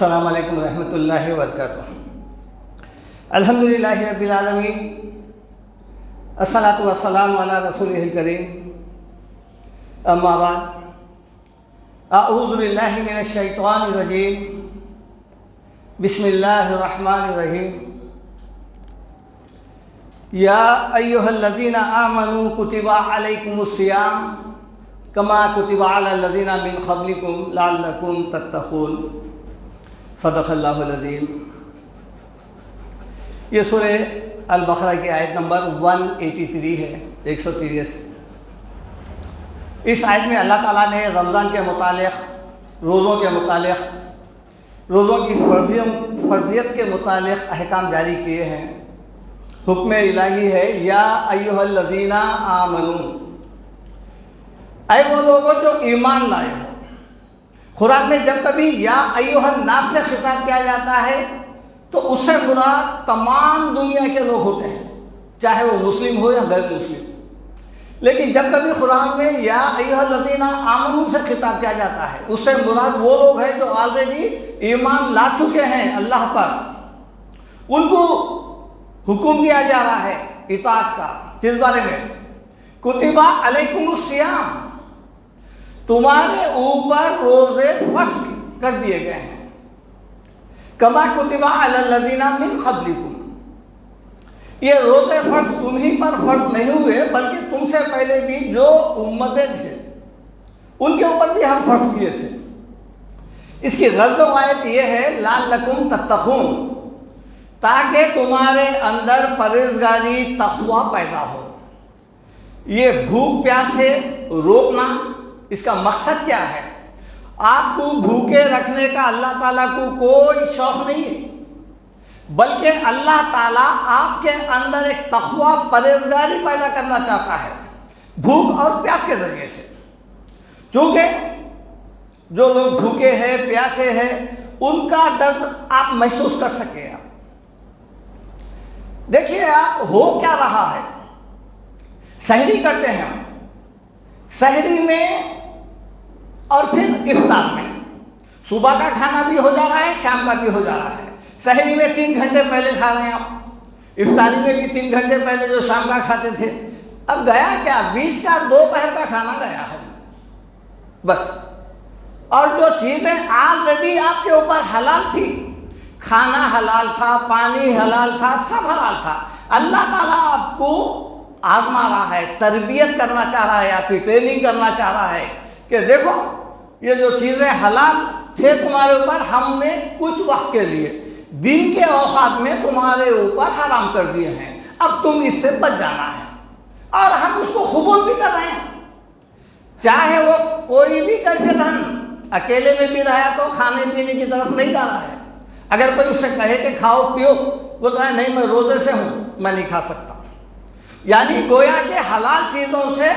السلام علیکم ورحمۃ اللہ وبرکاتہ۔ الحمدللہ رب العالمین، الصلاۃ والسلام علی رسولہ الکریم، اما بعد، اعوذ باللہ من الشیطان الرجیم، بسم اللہ الرحمن الرحیم۔ یا ایھا الذین آمنوا کتب علیکم الصیام کما کتب علی الذین من قبلکم لعلکم تتقون۔ صدق اللہ العظیم۔ یہ سورہ البقرہ کی آیت نمبر 183 ہے، 183۔ اس آیت میں اللہ تعالیٰ نے رمضان کے متعلق، روزوں کے متعلق، روزوں کی فرضیت کے متعلق احکام جاری کیے ہیں۔ حکم الہی ہے، یا ایھا الذین آمنوا، اے وہ لوگوں جو ایمان لائے ہو۔ قرآن میں جب کبھی یا ایھا الناس سے خطاب کیا جاتا ہے تو اس سے مراد تمام دنیا کے لوگ ہوتے ہیں، چاہے وہ مسلم ہو یا غیر مسلم۔ لیکن جب کبھی قرآن میں یا ایھا الذین آمنوا سے خطاب کیا جاتا ہے، اس سے مراد وہ لوگ ہیں جو آلریڈی ایمان لا چکے ہیں اللہ پر۔ ان کو حکم دیا جا رہا ہے اطاعت کا۔ کس بارے میں؟ کتب علیکم الصیام، تمہارے اوپر روزے فرض کر دیے گئے ہیں۔ کما کتب علی الذین من قبلکم، یہ روزے فرض تمہیں پر فرض نہیں ہوئے بلکہ تم سے پہلے بھی جو امتیں تھے ان کے اوپر بھی ہم فرض کیے تھے۔ اس کی غرض و غایت یہ ہے، لعلکم تتقون، تاکہ تمہارے اندر پرہیزگاری، تقویٰ پیدا ہو۔ یہ بھوک پیاس سے روکنا، اس کا مقصد کیا ہے؟ آپ کو بھوکے رکھنے کا اللہ تعالیٰ کو کوئی شوق نہیں ہے، بلکہ اللہ تعالیٰ آپ کے اندر ایک تقویٰ، پرہیزگاری پیدا کرنا چاہتا ہے بھوک اور پیاس کے ذریعے سے۔ چونکہ جو لوگ بھوکے ہیں، پیاسے ہیں، ان کا درد آپ محسوس کر سکیں۔ آپ دیکھیے، آپ ہو کیا رہا ہے، سحری کرتے ہیں ہم، سحری میں اور پھر افطار میں، صبح کا کھانا بھی ہو جا رہا ہے، شام کا بھی ہو جا رہا ہے۔ سحری میں 3 گھنٹے پہلے کھا رہے ہیں آپ، افطاری میں بھی 3 گھنٹے پہلے جو شام کا کھاتے تھے۔ اب گیا کیا؟ بیچ کا دوپہر کا کھانا گیا ہے بس۔ اور جو چیزیں آلریڈی آپ کے اوپر حلال تھی، کھانا حلال تھا، پانی حلال تھا، سب حلال تھا، اللہ تعالیٰ آپ کو آزما رہا ہے، تربیت کرنا چاہ رہا ہے، آپ کی ٹریننگ کرنا چاہ رہا ہے کہ دیکھو یہ جو چیزیں حلال تھے تمہارے اوپر، ہم نے کچھ وقت کے لیے دن کے اوقات میں تمہارے اوپر حرام کر دیے ہیں، اب تم اس سے بچ جانا ہے۔ اور ہم اس کو قبول بھی کر رہے ہیں، چاہے وہ کوئی بھی کیفیت ہم اکیلے میں بھی رہا تو کھانے پینے کی طرف نہیں جا رہا ہے۔ اگر کوئی اس سے کہے کہ کھاؤ پیو، بولتا ہے نہیں میں روزے سے ہوں، میں نہیں کھا سکتا۔ یعنی گویا کہ حلال چیزوں سے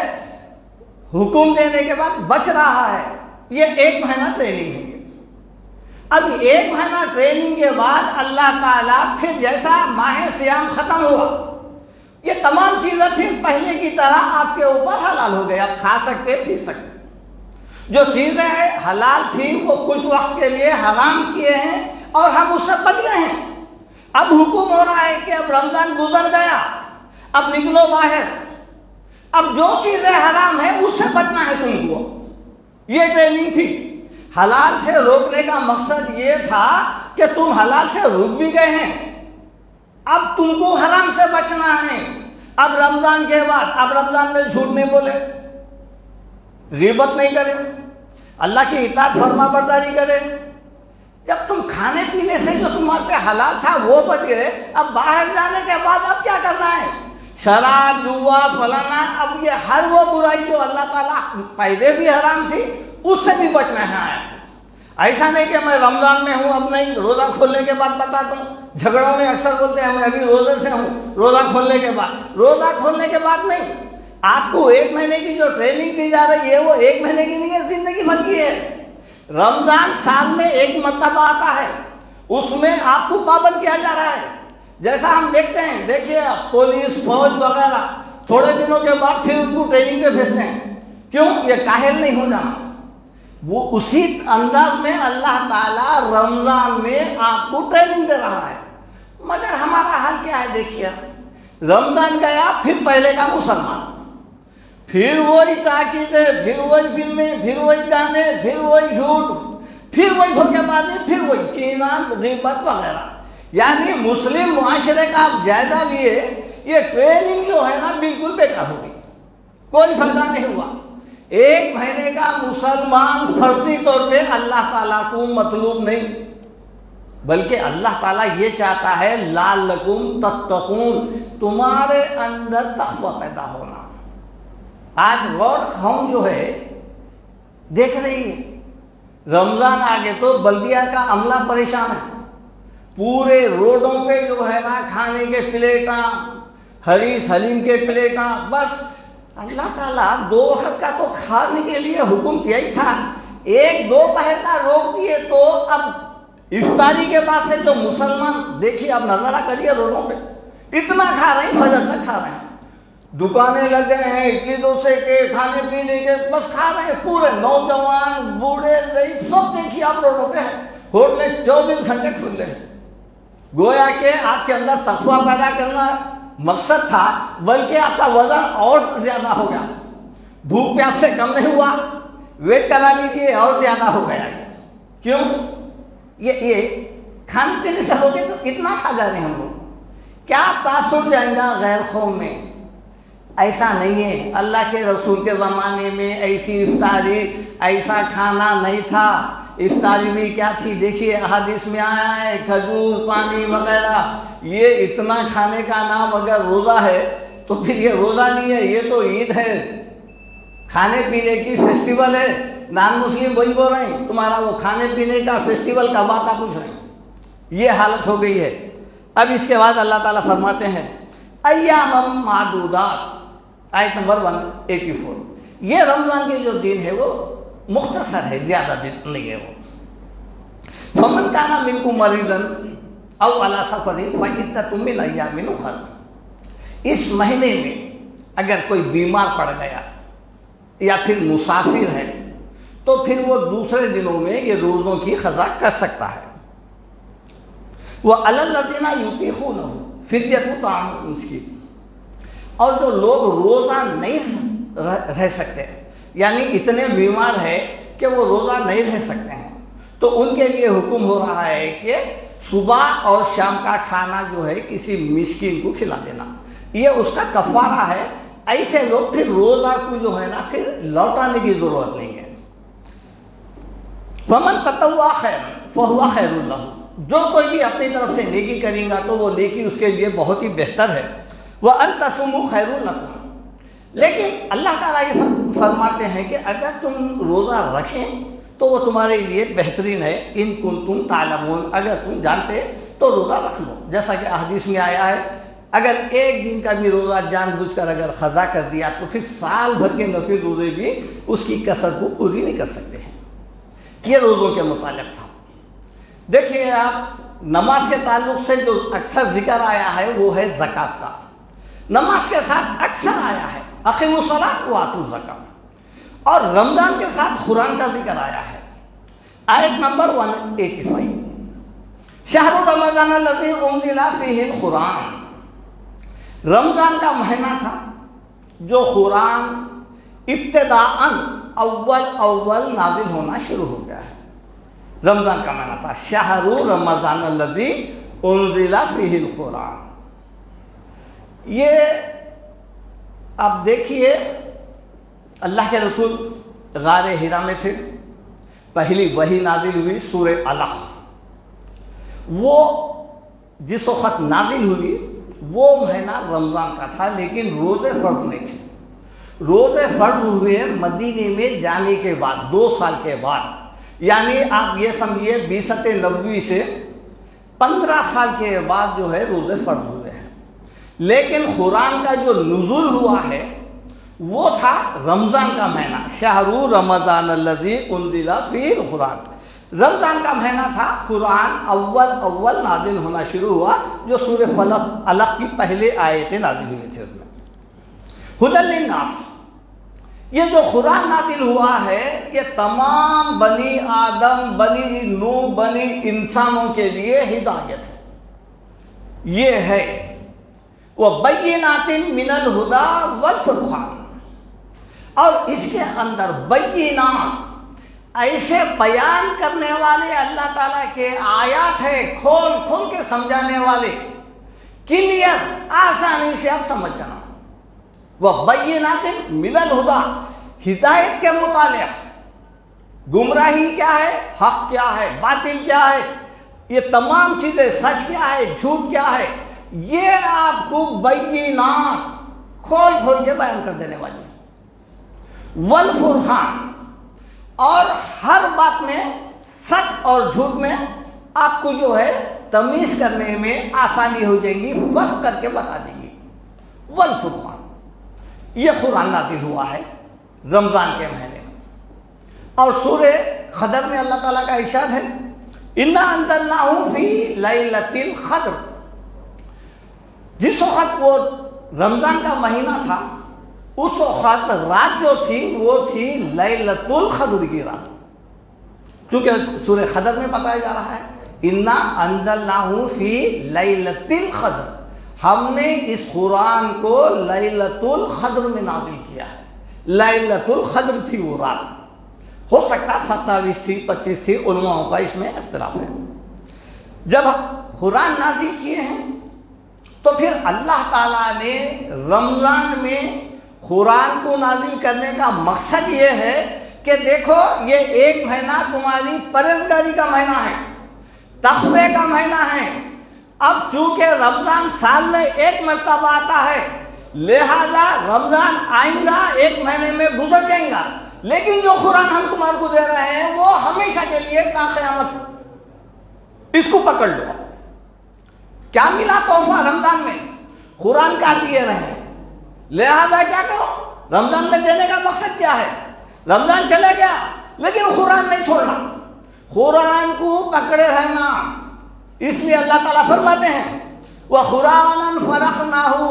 حکم دینے کے بعد بچ رہا ہے۔ یہ 1 مہینہ ٹریننگ ہے۔ اب 1 مہینہ ٹریننگ کے بعد اللہ تعالیٰ پھر جیسا ماہ سیام ختم ہوا، یہ تمام چیزیں پھر پہلے کی طرح آپ کے اوپر حلال ہو گئے، آپ کھا سکتے، پی سکتے۔ جو چیزیں حلال تھی وہ کچھ وقت کے لیے حرام کیے ہیں اور ہم اس سے بچ گئے ہیں۔ اب حکم ہو رہا ہے کہ اب رمضان گزر گیا، اب نکلو باہر، اب جو چیزیں حرام ہیں اس سے بچنا ہے تم کو۔ یہ ٹریننگ تھی۔ حلال سے روکنے کا مقصد یہ تھا کہ تم حلال سے رک بھی گئے ہیں، اب تم کو حرام سے بچنا ہے۔ اب رمضان کے بعد، اب رمضان میں جھوٹ نہیں بولے، غیبت نہیں کرے، اللہ کی اطاعت فرما برداری کرے۔ جب تم کھانے پینے سے جو تمہارے پہ حلال تھا وہ بچ گئے، اب باہر جانے کے بعد اب کیا کرنا ہے؟ شراب، جوا، فلانا، اب یہ ہر وہ برائی جو اللہ تعالیٰ پہلے بھی حرام تھی اس سے بھی بچنا ہے۔ ایسا نہیں کہ میں رمضان میں ہوں اب نہیں، روزہ کھولنے کے بعد بتا دوں۔ جھگڑوں میں اکثر بولتے ہیں میں ابھی روزے سے ہوں، روزہ کھولنے کے بعد۔ روزہ کھولنے کے بعد نہیں، آپ کو 1 مہینے کی جو ٹریننگ دی جا رہی ہے وہ 1 مہینے کی نہیں ہے، زندگی بھر کی ہے۔ رمضان سال میں 1 مرتبہ آتا ہے، اس میں آپ کو پابند کیا جا رہا ہے۔ جیسا ہم دیکھتے ہیں، دیکھیے پولیس، فوج وغیرہ تھوڑے دنوں کے بعد پھر ان کو ٹریننگ پہ بھیجتے ہیں۔ کیوں؟ یہ کاہل نہیں ہو جانا۔ وہ اسی انداز میں اللہ تعالیٰ رمضان میں آپ کو ٹریننگ دے رہا ہے. مگر ہمارا حال کیا ہے دیکھیے, رمضان گیا پھر پہلے کا مسلمان, پھر وہی تاکیدیں, پھر وہی فلمیں, پھر وہی گانے, پھر وہی جھوٹ, پھر وہی دھوکے بازی, پھر وہی کینہ, غیبت وغیرہ. یعنی مسلم معاشرے کا آپ جائزہ لیے, یہ ٹریننگ جو ہے نا بالکل بیکار ہو گئی, کوئی فائدہ نہیں ہوا. 1 مہینے کا مسلمان فرضی طور پہ اللہ تعالیٰ کو مطلوب نہیں, بلکہ اللہ تعالیٰ یہ چاہتا ہے لعلکم تتقون, تمہارے اندر تقوی پیدا ہونا. آج غور ہم جو ہے دیکھ رہی ہے, رمضان آگے تو بلدیہ کا عملہ پریشان ہے, پورے روڈوں پہ جو ہے نا کھانے کے پلیٹاں, حریص حلیم کے پلیٹاں. بس اللہ تعالیٰ 2 وقت کا تو کھانے کے لیے حکم کیا ہی تھا, 1-2 پہر کا روک دیے. تو اب افطاری کے بعد سے جو مسلمان دیکھیے, اب نظارہ کریے روڈوں پہ, اتنا کھا رہے ہیں, فجر تک کھا رہے ہیں, دکانیں لگ گئے ہیں اڈلی ڈوسے کے, کھانے پینے کے, بس کھا رہے ہیں. پورے نوجوان بوڑھے ضعیف سب دیکھیے آپ روڈوں پہ ہیں, ہوٹلیں 24 گھنٹے کھلے ہیں. گویا کہ آپ کے اندر تقویٰ پیدا کرنا مقصد تھا, بلکہ آپ کا وزن اور زیادہ ہو گیا. بھوک پیاس سے کم نہیں ہوا, ویٹ کرا لیجیے اور زیادہ ہو گیا. کیوں؟ یہ کھانے پینے سے ہو گئے تو اتنا کھا جا رہے ہیں ہم لوگ, کیا تاثر جائیں گا غیر قوم میں؟ ایسا نہیں ہے. اللہ کے رسول کے زمانے میں ایسی افطاری, ایسا کھانا نہیں تھا. افطاری بھی کیا تھی دیکھیے, احادیث میں آیا ہے, کھجور, پانی وغیرہ. یہ اتنا کھانے کا نام اگر روزہ ہے تو پھر یہ روزہ نہیں ہے, یہ تو عید ہے, کھانے پینے کی فیسٹیول ہے. نان مسلم وہی بول رہے ہیں, تمہارا وہ کھانے پینے کا فیسٹیول کا بات آپ پوچھ رہے ہیں. یہ حالت ہو گئی ہے. اب اس کے بعد اللہ تعالیٰ فرماتے ہیں ایام معدودات, آیت نمبر 184. یہ رمضان کے جو دن ہے وہ مختصر ہے, زیادہ دن نہیں ہے. وہ فمن کان منکم مریضا او علی سفر فعدۃ من ایام اخر. اس مہینے میں اگر کوئی بیمار پڑ گیا یا پھر مسافر ہے تو پھر وہ دوسرے دنوں میں یہ روزوں کی قضا کر سکتا ہے. وعلی الذین یطیقونہ فدیۃ طعام مسکین. اور جو لوگ روزہ نہیں رہ سکتے, یعنی اتنے بیمار ہے کہ وہ روزہ نہیں رہ سکتے ہیں, تو ان کے لیے حکم ہو رہا ہے کہ صبح اور شام کا کھانا جو ہے کسی مسکین کو کھلا دینا. یہ اس کا کفارہ ہے. ایسے لوگ پھر روزہ کو جو ہے نا پھر لوٹانے کی ضرورت نہیں ہے. فمن تطوع خیرا فہو خیر لہ. جو کوئی بھی اپنی طرف سے نیکی کرے گا تو وہ نیکی اس کے لیے بہت ہی بہتر ہے. وَأَن تَصُومُوا خَيْرٌ لَكُمْ. لیکن اللہ تعالیٰ یہ فرماتے ہیں کہ اگر تم روزہ رکھیں تو وہ تمہارے لیے بہترین ہے. ان کنتم تعلمون, اگر تم جانتے تو روزہ رکھ لو. جیسا کہ حدیث میں آیا ہے, اگر 1 دن کا بھی روزہ جان بوجھ کر اگر قضا کر دیا تو پھر سال بھر کے نفل روزے بھی اس کی کثر کو پوری نہیں کر سکتے ہیں. یہ روزوں کے متعلق تھا. دیکھیے آپ, نماز کے تعلق سے جو اکثر ذکر آیا ہے وہ ہے زکوٰۃ کا. نماز کے ساتھ اکثر آیا ہے اقیموا الصلاۃ وآتوا الزکاۃ, اور رمضان کے ساتھ قرآن کا ذکر آیا ہے. آیت نمبر 185, شہر رمضان الذی انزل فیہ القرآن. رمضان کا مہینہ تھا جو قرآن ابتداءً اول نازل ہونا شروع ہو گیا ہے. رمضان کا مہینہ تھا شہر رمضان الذی انزل فیہ القرآن. یہ آپ دیکھیے, اللہ کے رسول غار حرا میں تھے, پہلی وحی نازل ہوئی سورہ علق. وہ جس وقت نازل ہوئی وہ مہینہ رمضان کا تھا, لیکن روزے فرض نہیں تھے. روزے فرض ہوئے مدینے میں جانے کے بعد 2 سال کے بعد, یعنی آپ یہ سمجھیے 20 نبوی سے 15 سال کے بعد جو ہے روزے فرض ہوئے ہیں. لیکن قرآن کا جو نزول ہوا ہے وہ تھا رمضان کا مہینہ, شہر رمضان الذی انزل فیہ القرآن. رمضان کا مہینہ تھا, قرآن اول نازل ہونا شروع ہوا, جو سورہ علق کی پہلے آیتیں نازل ہوئی تھیں. اس میں ہدی للناس, یہ جو قرآن نازل ہوا ہے یہ تمام بنی آدم، بنی نوح، بنی انسانوں کے لیے ہدایت ہے. یہ ہے وَبَيِّنَاتٍ مِّنَ الْهُدَىٰ وَالْفُرْقَانِ، اور اس کے اندر بینات ایسے بیان کرنے والے اللہ تعالیٰ کے آیات ہے، کھول کھول کے سمجھانے والے، کلیئر، آسانی سے آپ سمجھ جانا. وَبَيِّنَاتٍ مِّنَ الْهُدَىٰ، ہدایت کے متعلق، گمراہی کیا ہے، حق کیا ہے، باطل کیا ہے، یہ تمام چیزیں، سچ کیا ہے، جھوٹ کیا ہے، یہ آپ کو بینات کھول کھول کے بیان کر دینے والی ہے. والفرقان، اور ہر بات میں، سچ اور جھوٹ میں آپ کو جو ہے تمیز کرنے میں آسانی ہو جائے گی، فرق کر کے بتا دیں گی. والفرقان، یہ قرآن نازل ہوا ہے رمضان کے مہینے میں. اور سورہ قدر میں اللہ تعالیٰ کا ارشاد ہے اِنَّا أَنزَلْنَاهُ فِي لَيْلَةِ الْقَدْرِ، جس وقت وہ رمضان کا مہینہ تھا اس وقت رات جو تھی وہ تھی لیلۃ القدر کی رات. چونکہ سورہ قدر میں بتایا جا رہا ہے اِنَّا أَنزَلْنَاهُ فِي لَيْلَةِ الْقَدْرِ، ہم نے اس قرآن کو لیلۃ القدر میں نازل کیا ہے. لیلۃ القدر تھی وہ رات، ہو سکتا 27 تھی، 25 تھی، علماء کا اس میں اختلاف ہے. جب قرآن نازل کیے ہیں تو پھر اللہ تعالیٰ نے رمضان میں قرآن کو نازل کرنے کا مقصد یہ ہے کہ دیکھو یہ ایک مہینہ تمہاری پرہیزگاری کا مہینہ ہے، تقوی کا مہینہ ہے. اب چونکہ رمضان سال میں ایک مرتبہ آتا ہے، لہذا رمضان آئیں گا، ایک مہینے میں گزر جائیں گا، لیکن جو قرآن ہم تمہارے کو دے رہے ہیں وہ ہمیشہ کے لیے تا قیامت، اس کو پکڑ لو. کیا ملا تحفہ رمضان میں؟ قرآن کا دیے رہے ہیں، لہذا کیا کرو، رمضان میں دینے کا مقصد کیا ہے؟ رمضان چلے گیا لیکن قرآن نہیں چھوڑنا، قرآن کو پکڑے رہنا. اس لیے اللہ تعالیٰ فرماتے ہیں وَقُرْآنًا فَرَقْنَاهُ،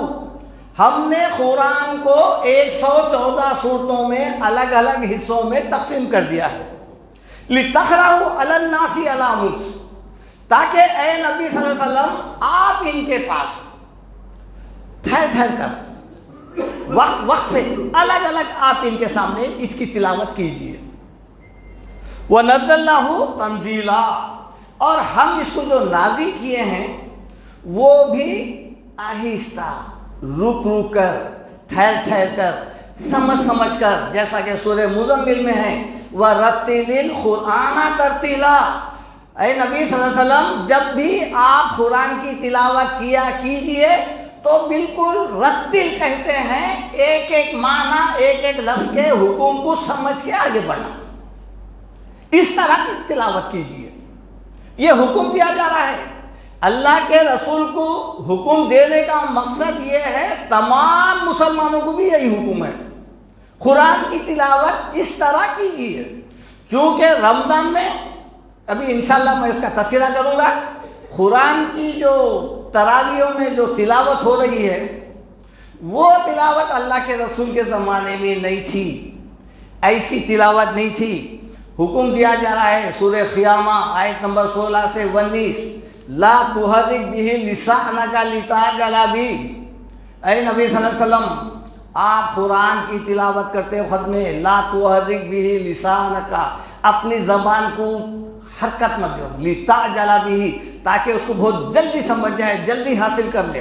ہم نے قرآن کو 114 صورتوں میں الگ الگ حصوں میں تقسیم کر دیا ہے. لِتَقْرَأَهُ عَلَى النَّاسِ عَلَىٰ مُكْثٍ، تاکہ اے نبی صلی اللہ علیہ وسلم آپ ان کے پاس ٹھہر ٹھہر کر وقت سے الگ الگ آپ ان کے سامنے اس کی تلاوت کیجئے. وَنَزَّلْنَاهُ تَنزِيلًا، اور ہم اس کو جو نازل کیے ہیں وہ بھی آہستہ، رک رک کر، ٹھہر ٹھہر کر، سمجھ سمجھ کر، جیسا کہ سورہ مزمل میں ہے وَرَتِّلِ الْقُرْآنَ تَرْتِيلًا. اے نبی صلی اللہ علیہ وسلم جب بھی آپ قرآن کی تلاوت کیا کیجئے تو بالکل رتل کہتے ہیں، ایک ایک معنی، ایک ایک لفظ کے حکم کو سمجھ کے آگے بڑھنا، اس طرح کی تلاوت کیجئے. یہ حکم دیا جا رہا ہے. اللہ کے رسول کو حکم دینے کا مقصد یہ ہے، تمام مسلمانوں کو بھی یہی حکم ہے، قرآن کی تلاوت اس طرح کیجئے. چونکہ رمضان میں، ابھی انشاءاللہ میں اس کا تذکرہ کروں گا، قرآن کی جو تراویحوں میں جو تلاوت ہو رہی ہے وہ تلاوت اللہ کے رسول کے زمانے میں نہیں تھی، ایسی تلاوت نہیں تھی. حکم دیا جا رہا ہے سورہ قیامہ آیت نمبر 16 سے 19 لا تحرک بہ لسانک لتعجل بہ. اے نبی صلی اللہ علیہ وسلم آپ قرآن کی تلاوت کرتے وقت میں لا تحرک بہ لسانک، اپنی زبان کو حرکت مت دو، لتعجل بہ، تاکہ اس کو بہت جلدی سمجھ جائے، جلدی حاصل کر لے.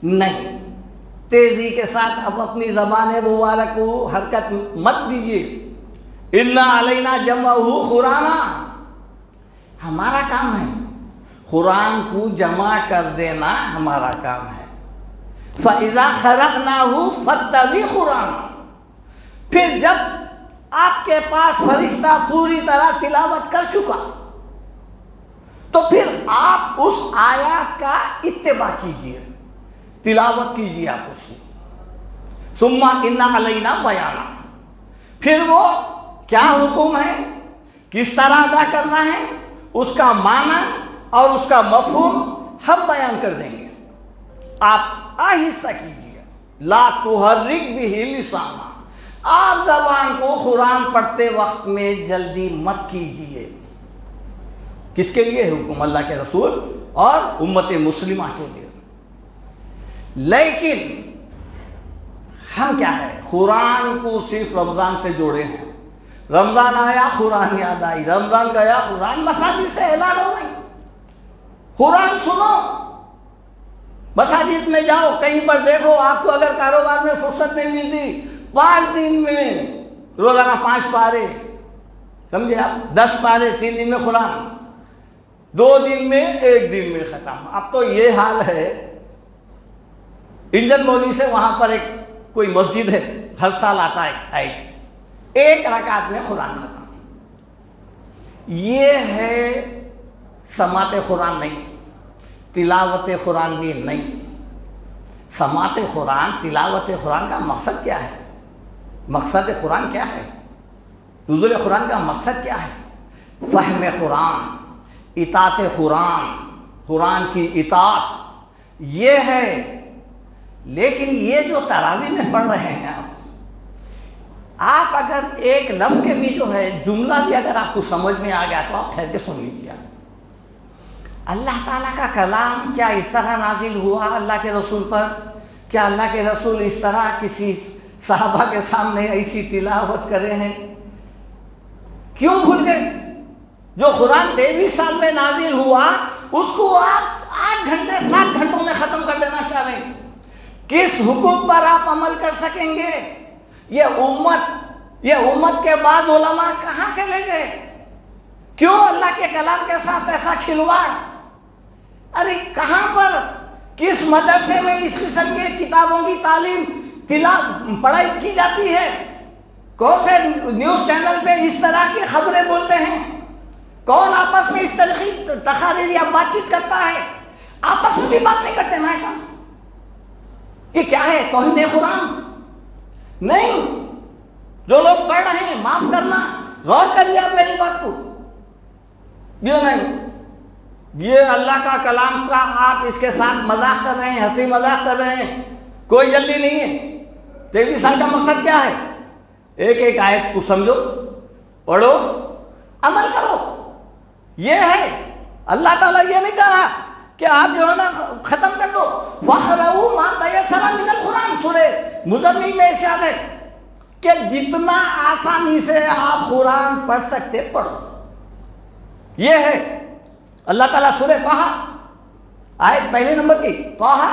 نہیں، تیزی کے ساتھ اب اپنی زبان مبارک کو حرکت مت دیجیے. اِنَّا عَلَيْنَا جَمْعَهُ قُرْآنًا، ہمارا کام ہے قرآن کو جمع کر دینا، ہمارا کام ہے. فَإِذَا قَرَأْنَاهُ فَاتَّبِعْ قُرْآنًا، پھر جب آپ کے پاس فرشتہ پوری طرح تلاوت کر چکا تو پھر آپ اس آیات کا اتباع کیجئے، تلاوت کیجئے آپ اس کی. ثُمَّ إِنَّ عَلَيْنَا بَيَانًا، پھر وہ کیا حکم ہے، کس طرح ادا کرنا ہے، اس کا معنی اور اس کا مفہوم ہم بیان کر دیں گے. آپ آہستہ کیجئے، لا تحرک بہ لسانک، آپ زبان کو قرآن پڑھتے وقت میں جلدی مت کیجیے. کس کے لیے حکم؟ اللہ کے رسول اور امت مسلمہ کے لیے. لیکن ہم کیا ہے، قرآن کو صرف رمضان سے جوڑے ہیں. رمضان آیا قرآن یاد آئی، رمضان گیا قرآن. مساجد سے اعلان ہو گئی، قرآن سنو. مساجد میں جاؤ، کہیں پر دیکھو آپ کو اگر کاروبار میں فرصت نہیں ملتی، 5 دن میں روزانہ 5 پارے، سمجھے آپ، 10 پارے 3 دن میں قرآن، 2 دن میں 1 دن میں ختم. اب تو یہ حال ہے، انجن بولی سے وہاں پر ایک کوئی مسجد ہے، ہر سال آتا ہے، 1 رکعت میں قرآن ختم. یہ ہے سماعت قرآن نہیں، تلاوت قرآن بھی نہیں. سماعت قرآن، تلاوت قرآن کا مقصد کیا ہے؟ مقصد قرآن کیا ہے؟ نزول قرآن کا مقصد کیا ہے؟ فہم قرآن، اطاعت قرآن، قرآن کی اطاعت، یہ ہے. لیکن یہ جو تراویح میں پڑھ رہے ہیں آپ اگر ایک لفظ کے بھی جو ہے جملہ بھی اگر آپ کو سمجھ میں آ گیا تو آپ ٹھہر کے سن لیجیے. اللہ تعالیٰ کا کلام کیا اس طرح نازل ہوا اللہ کے رسول پر؟ کیا اللہ کے رسول اس طرح کسی صحابہ کے سامنے ایسی تلاوت کرے ہیں؟ کیوں بھول گئے؟ جو قرآن 23 سال میں نازل ہوا اس کو آپ 8 گھنٹے 7 گھنٹوں میں ختم کر دینا چاہ رہے ہیں. کس حکم پر آپ عمل کر سکیں گے؟ یہ امت کے بعد علماء کہاں چلے گئے؟ کیوں اللہ کے کلام کے ساتھ ایسا کھلواڑ؟ ارے کہاں پر، کس مدرسے میں اس قسم کے کتابوں کی تعلیم پڑھائی کی جاتی ہے؟ کون سے نیوز چینل پہ اس طرح کی خبریں بولتے ہیں؟ کون آپس میں اس طرح کی تقاریر یا بات چیت کرتا ہے؟ آپس میں بھی بات نہیں کرتے نا. ایسا یہ کیا ہے؟ توہین قرآن نہیں. جو لوگ پڑھ رہے ہیں، معاف کرنا، غور کریے آپ میری بات کو. یہ نہیں، یہ اللہ کا کلام کا آپ اس کے ساتھ مذاق کر رہے ہیں، ہنسی مذاق کر رہے ہیں. کوئی جلدی نہیں ہے. 23 سال کا مقصد کیا ہے؟ ایک آیت کو سمجھو، پڑھو، عمل کرو. یہ ہے. اللہ تعالیٰ یہ نہیں کہہ رہا کہ آپ جو ہے نا ختم کر دو. وَقْرَؤُوا مَا تَيَسَّرَ مِنَ الْقُرْآنِ، سورہ مزمل میں ارشاد ہے کہ جتنا آسانی سے آپ قرآن پڑھ سکتے پڑھو. یہ ہے. اللہ تعالیٰ سورہ طٰہٰ آیت پہلے نمبر کی، طٰہٰ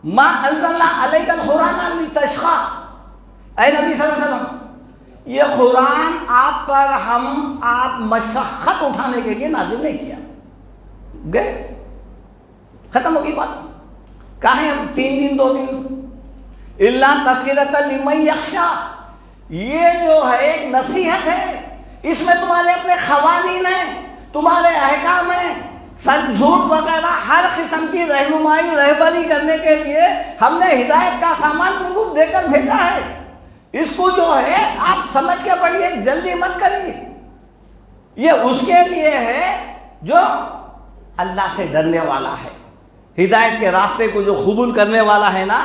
مَا أَنزَلْنَا عَلَيْكَ الْقُرْآنَ لِتَشْقَىٰ، اے نبی صلی اللہ علیہ وسلم یہ قرآن آپ پر آپ مشقت اٹھانے کے لیے نازل نہیں کیا. گئے، ختم ہوگی بات. کہاں ہیں 3 دن 2 دن؟ إِلَّا تَذْكِرَةً لِمَن يَخْشَىٰ، یہ جو ہے ایک نصیحت ہے. اس میں تمہارے اپنے قوانین ہیں، تمہارے احکام ہیں. سچ جھوٹ وغیرہ ہر قسم کی رہنمائی رہبری کرنے کے لیے ہم نے ہدایت کا سامان تم کو دے کر بھیجا ہے. اس کو جو ہے آپ سمجھ کے پڑھیے، جلدی مت کریے. یہ اس کے لیے ہے جو اللہ سے ڈرنے والا ہے، ہدایت کے راستے کو جو قبول کرنے والا ہے نا،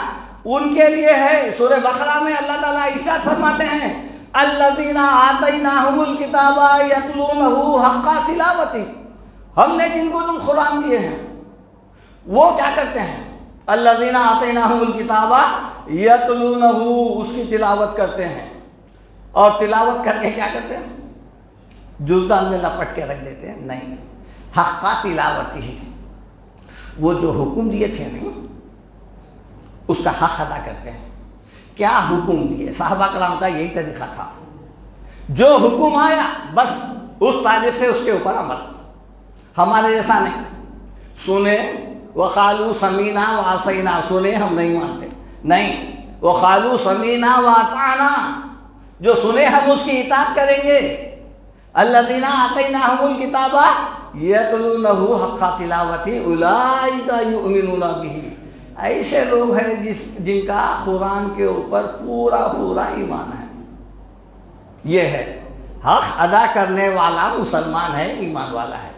ان کے لیے ہے. سورہ بقرہ میں اللہ تعالیٰ ارشاد فرماتے ہیں الذین آتیناہم الکتاب یتلونہ حق تلاوتہ، ہم نے جن کو تم قرآن دیے ہیں وہ کیا کرتے ہیں؟ الذین آتیناہم الکتاب یتلونہ، اس کی تلاوت کرتے ہیں. اور تلاوت کر کے کیا کرتے ہیں؟ جزدان میں لپٹ کے رکھ دیتے ہیں. نہیں، حق تلاوت ہی، وہ جو حکم دیے تھے نا اس کا حق ادا کرتے ہیں. کیا حکم دیے؟ صحابہ کرام کا یہی طریقہ تھا، جو حکم آیا بس اس تاریخ سے اس کے اوپر عمل. ہمارے جیسا نہیں، سنے وقالوا سمینا وعصینا، سنے ہم نہیں مانتے، نہیں، وقالوا سمینا واطعنا، جو سنے ہم اس کی اطاعت کریں گے. الذین آتیناہم الکتاب یتلونہ حق تلاوتہ اولئک یؤمنون بہ، ایسے لوگ ہیں جن کا قرآن کے اوپر پورا ایمان ہے. یہ ہے حق ادا کرنے والا مسلمان ہے، ایمان والا ہے.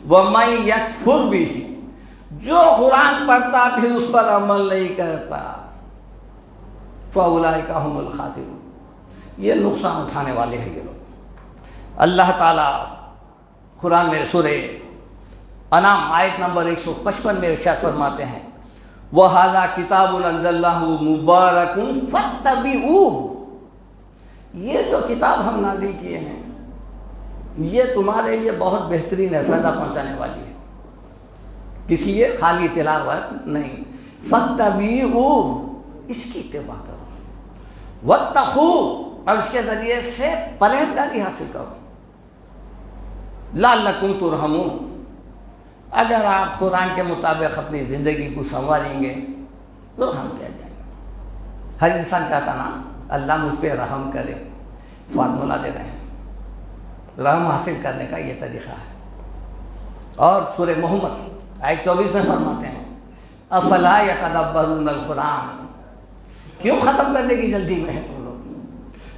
وَمَن يَكْفُرْ بِهِ، جو قرآن پڑھتا پھر اس پر عمل نہیں کرتا، فَأُولَئِكَ هُمُ الْخَاسِرُونَ، یہ نقصان اٹھانے والے ہیں یہ لوگ۔ اللہ تعالیٰ قرآن میں سورہ انعام آیت نمبر 155 میں ارشاد فرماتے ہیں وَهَذَا كِتَابٌ أَنزَلْنَاهُ مُبَارَكٌ فَاتَّبِعُوهُ، یہ جو کتاب ہم نازل کیے ہیں یہ تمہارے لیے بہت بہترین ہے، فائدہ پہنچانے والی ہے، کسی لیے خالی تلاوت نہیں۔ فَاتَّبِعُوهُ، اس کی اتباع کرو، وَاتَّقُوا، اور اس کے ذریعے سے پرہیزگاری حاصل کرو، لَعَلَّكُمْ تُرْحَمُونَ، اگر آپ قرآن کے مطابق اپنی زندگی کو سنواریں گے تو رحم کیا جائے گا۔ ہر انسان چاہتا نا اللہ مجھ پہ رحم کرے، فارمولہ دے رہے ہیں، رحم حاصل کرنے کا یہ طریقہ ہے۔ اور سورہ محمد آیت 24 میں فرماتے ہیں افلا یتدبرون القرآن، کیوں ختم کرنے کی جلدی میں ہے تم لوگ؟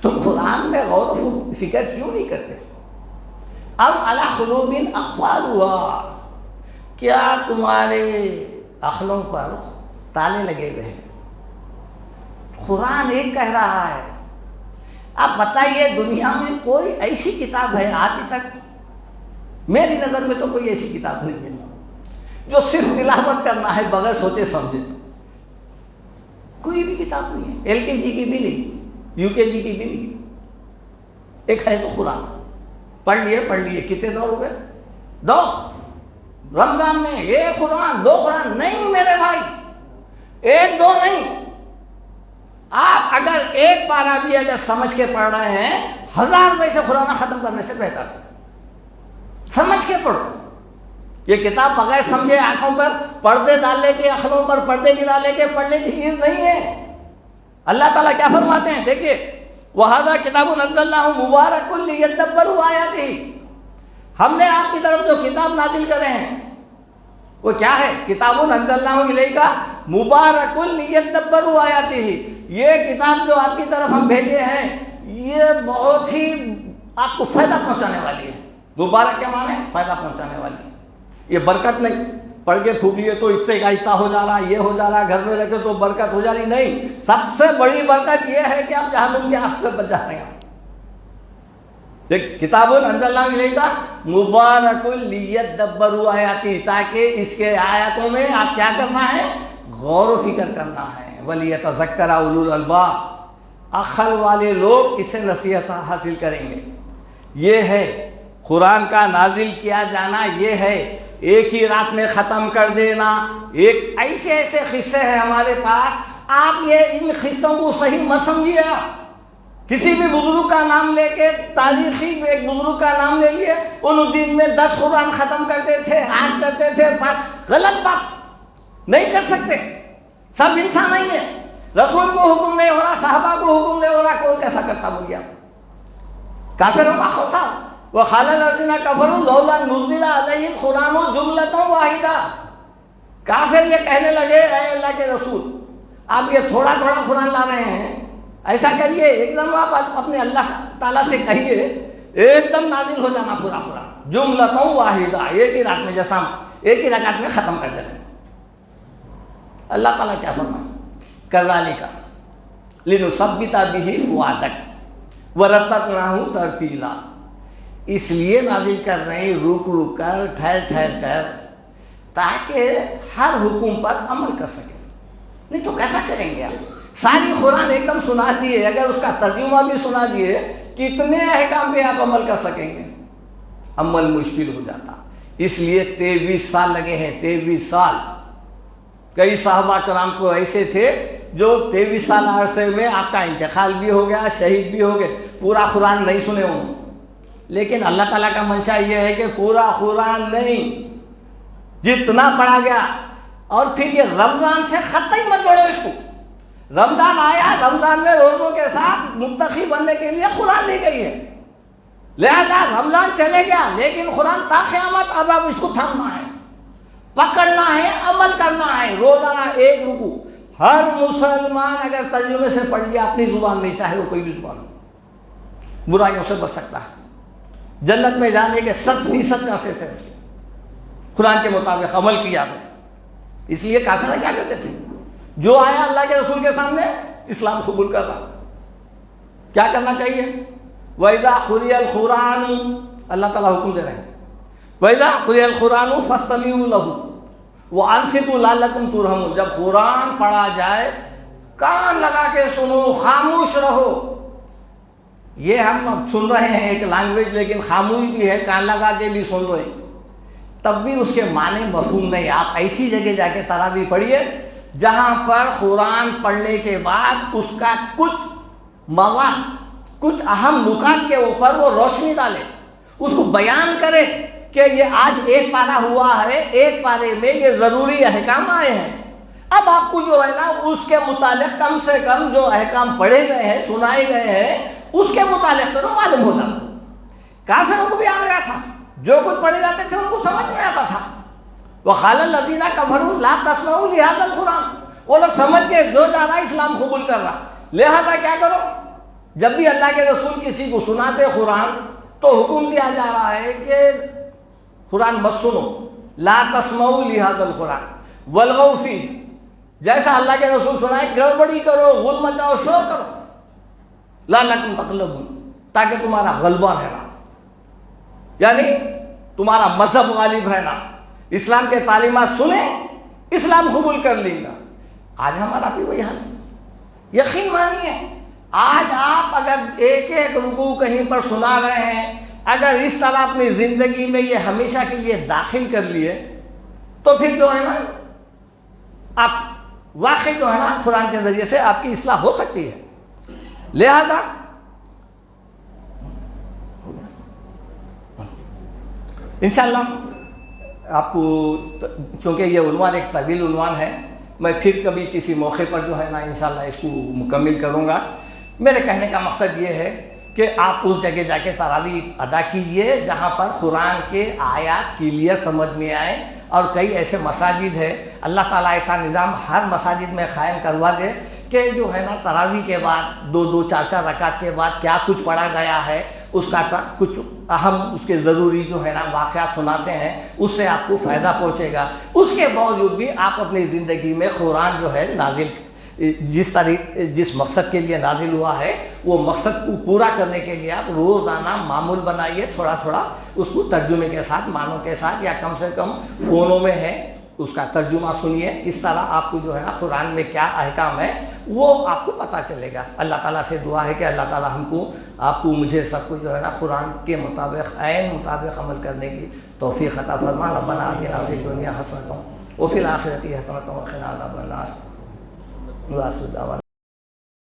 تم قرآن میں غور و فکر کیوں نہیں کرتے؟ ام علی قلوب اقفالها، کیا تمہارے عقلوں پر تالے لگے ہوئے ہیں؟ قرآن ایک کہہ رہا ہے۔ آپ بتائیے دنیا میں کوئی ایسی کتاب ہے آج تک؟ میری نظر میں تو کوئی ایسی کتاب نہیں ہے جو صرف تلاوت کرنا ہے بغیر سوچے سمجھے، کوئی بھی کتاب نہیں ہے۔ LKG کی بھی نہیں، UKG کی بھی نہیں، ایک ہے تو قرآن، پڑھ لیے کتنے دور ہوئے؟ دو رمضان میں ایک قرآن، دو قرآن نہیں میرے بھائی، ایک دو نہیں، آپ اگر ایک پارہ بھی اگر سمجھ کے پڑھ رہے ہیں 1000 میں سے قرآن ختم کرنے سے بہتر ہے۔ سمجھ کے پڑھو، یہ کتاب بغیر سمجھے آنکھوں پر پردے ڈال لے کے، عقلوں پر پردے گرا لے کے پڑھنے کی چیز نہیں ہے۔ اللہ تعالیٰ کیا فرماتے ہیں دیکھیے وَهَذَا كِتَابٌ أَنزَلْنَاهُ مُبَارَكٌ لِيَدَّبَّرُوا آيَاتِهِ، ہم نے آپ کی طرف جو کتاب نازل کرے ہیں وہ کیا ہے؟ کتاب انزلناہ الیک مبارک لیدبروا آیاتہ، یہ کتاب جو آپ کی طرف ہم بھیجے ہیں یہ بہت ہی آپ کو فائدہ پہنچانے والی ہے۔ مبارک کے معنی فائدہ پہنچانے والی ہے، یہ برکت نہیں، پڑھ کے پھونک لیے تو اتنے کا اتنا ہو جا رہا، یہ ہو جا رہا، گھر میں رہ کے تو برکت ہو جا رہی، نہیں، سب سے بڑی برکت یہ ہے کہ آپ جہنم کے آگ سے بچ جا رہے ہیں۔ کتاب انزلناہ الیک مبارک لیدبروا آیاتہ، تاکہ اس کے آیاتوں میں آپ کیا کرنا ہے؟ غور و فکر کرنا ہے۔ ولیتذکر اولو الالباب، عقل والے لوگ اس سے نصیحت حاصل کریں گے۔ یہ ہے قرآن کا نازل کیا جانا، یہ ہے ایک ہی رات میں ختم کر دینا۔ ایک ایسے قصے ہیں ہمارے پاس، آپ یہ ان قصوں کو صحیح مت سمجھیے۔ کسی بھی بزرگ کا نام لے کے، تاریخی ایک بزرگ کا نام لے لیے، ان دن میں 10 قرآن ختم کرتے تھے، 8 کرتے تھے، غلط بات نہیں کر سکتے، سب انسان نہیں ہے۔ رسول کو حکم نہیں ہو رہا، صحابہ کو حکم نہیں ہو رہا، کون کیسا کرتا بول گیا؟ کافروں کا خوف تھا، وَقَالَ الَّذِينَ كَفَرُوا لَوْلَا نُزِّلَ عَلَيْهِ الْقُرْآنُ جُمْلَةً وَاحِدَةً، کافر یہ کہنے لگے اے اللہ کے رسول آپ یہ تھوڑا تھوڑا قرآن لا رہے ہیں، ایسا کریے ایک دم آپ اپنے اللہ تعالیٰ سے کہیے ایک دم نازل ہو جانا پورا قرآن، جملۃ واحدہ، ایک ہی رات میں، جیسا ایک ہی رکعت میں ختم کر دینا۔ اللہ تعالیٰ کیا فرمائے؟ کذالک لنثبت بہ فؤادک ورتلناہ ترتیلا، اس لیے نازل کر رہے ہیں رک رک کر، ٹھہر ٹھہر کر، تاکہ ہر حکم پر عمل کر سکیں، نہیں تو کیسا کریں گے آپ؟ ساری قرآن ایک دم سنا دیے، اگر اس کا ترجمہ بھی سنا دیے، کتنے احکام پہ آپ عمل کر سکیں گے؟ عمل مشکل ہو جاتا۔ اس لیے 23 سال لگے ہیں، 23 سال۔ کئی صحابہ کرام کو ایسے تھے جو 23 سال عرصے میں آپ کا انتقال بھی ہو گیا، شہید بھی ہو گئے، پورا قرآن نہیں سنے ہوں، لیکن اللہ تعالیٰ کا منشا یہ ہے کہ پورا قرآن نہیں، جتنا پڑھا گیا۔ اور پھر یہ رمضان سے خطہ ہی مت جوڑو اس کو، رمضان آیا، رمضان میں روزوں کے ساتھ متقی بننے کے لیے قرآن لی گئی ہے، لہذا رمضان چلے گیا لیکن قرآن تا قیامت اب آپ اس کو تھامنا ہے، پکڑنا ہے، عمل کرنا ہے۔ روزانہ ایک رکوع ہر مسلمان اگر ترجمے سے پڑھ لیا اپنی زبان میں، چاہے وہ کوئی بھی زبان ہو، برائیوں سے بچ سکتا ہے، جنت میں جانے کے 100% چانسز ہیں قرآن کے مطابق عمل کیا تو۔ اس لیے کافر کیا کرتے تھے؟ جو آیا اللہ کے رسول کے سامنے اسلام قبول کر رہا، کیا کرنا چاہیے؟ وَإِذَا قُرِئَ الْقُرْآنُ، اللہ تعالیٰ حکم دے رہے ہیں، وَإِذَا قُرِئَ الْقُرْآنُ فَاسْتَمِعُوا لَهُ وَأَنصِتُوا لَعَلَّكُمْ تُرْحَمُونَ، جب قرآن پڑھا جائے کان لگا کے سنو، خاموش رہو۔ یہ ہم اب سن رہے ہیں ایک لینگویج، لیکن خاموش بھی ہے، کان لگا کے بھی سن رہے ہیں، تب بھی اس کے معنی مفہوم نہیں۔ آپ ایسی جگہ جا کے تراویح پڑھیے جہاں پر قرآن پڑھنے کے بعد اس کا کچھ مواد، کچھ اہم نکات کے اوپر وہ روشنی ڈالے، اس کو بیان کرے کہ یہ آج ایک پارہ ہوا ہے، ایک پارے میں یہ ضروری احکام آئے ہیں۔ اب آپ کو جو ہے نا اس کے متعلق کم سے کم جو احکام پڑھے گئے ہیں، سنائے گئے ہیں، اس کے متعلق تو معلوم ہو جاتا۔ کافروں کو بھی آ گیا تھا، جو کچھ پڑھے جاتے تھے ان کو سمجھ میں آتا تھا۔ وَقَالَ الَّذِينَ كَفَرُوا لَا تَسْمَعُوا لِهَذَا الْقُرْآنِ، وہ لوگ سمجھ کے جو جا رہا ہے اسلام قبول کر رہا، لہذا کیا کرو، جب بھی اللہ کے رسول کسی کو سناتے قرآن تو حکم دیا جا رہا ہے کہ قرآن مت سنو، لا تسمعوا لهذا القرآن والغوا فیہ، جیسا اللہ کے رسول سنائے گڑبڑی کرو، غل مچاؤ، شور کرو، لعلکم تغلبون، تاکہ تمہارا غلبہ رہنا، یعنی تمہارا مذہب غالب رہنا، اسلام کے تعلیمات سنیں، اسلام قبول کر لیں گا۔ آج ہمارا بھی وہی حال ہے، یقین مانیے، آج آپ اگر ایک ایک رکوع کہیں پر سنا رہے ہیں، اگر اس طرح اپنی زندگی میں یہ ہمیشہ کے لیے داخل کر لیے تو پھر جو ہے نا آپ واقعی جو ہے نا قرآن کے ذریعے سے آپ کی اصلاح ہو سکتی ہے۔ لہذا انشاءاللہ آپ کو، چونکہ یہ عنوان ایک طویل عنوان ہے، میں پھر کبھی کسی موقع پر جو ہے نا انشاءاللہ اس کو مکمل کروں گا۔ میرے کہنے کا مقصد یہ ہے کہ آپ اس جگہ جا کے تراویح ادا کیجئے جہاں پر قرآن کے آیات کلیئر سمجھ میں آئیں، اور کئی ایسے مساجد ہے، اللہ تعالیٰ ایسا نظام ہر مساجد میں قائم کروا دے کہ جو ہے نا تراویح کے بعد دو دو چار چار رکعت کے بعد کیا کچھ پڑھا گیا ہے اس کا کچھ اہم، اس کے ضروری جو ہے نا واقعات سناتے ہیں، اس سے آپ کو فائدہ پہنچے گا۔ اس کے باوجود بھی آپ اپنی زندگی میں قرآن جو ہے نازل، جس مقصد کے لیے نازل ہوا ہے وہ مقصد کو پورا کرنے کے لیے آپ روزانہ معمول بنائیے، تھوڑا تھوڑا اس کو ترجمے کے ساتھ، معنوں کے ساتھ، یا کم سے کم فونوں میں ہے اس کا ترجمہ سنیے۔ اس طرح آپ کو جو ہے نا قرآن میں کیا احکام ہے وہ آپ کو پتہ چلے گا۔ اللہ تعالیٰ سے دعا ہے کہ اللہ تعالیٰ ہم کو، آپ کو، مجھے، سب کو جو ہے نا قرآن کے مطابق، عین مطابق عمل کرنے کی توفیق عطا فرما۔ ربنا آتنا فی الدنیا حسنۃ وفی الآخرۃ حسنۃ وقنا عذاب النار۔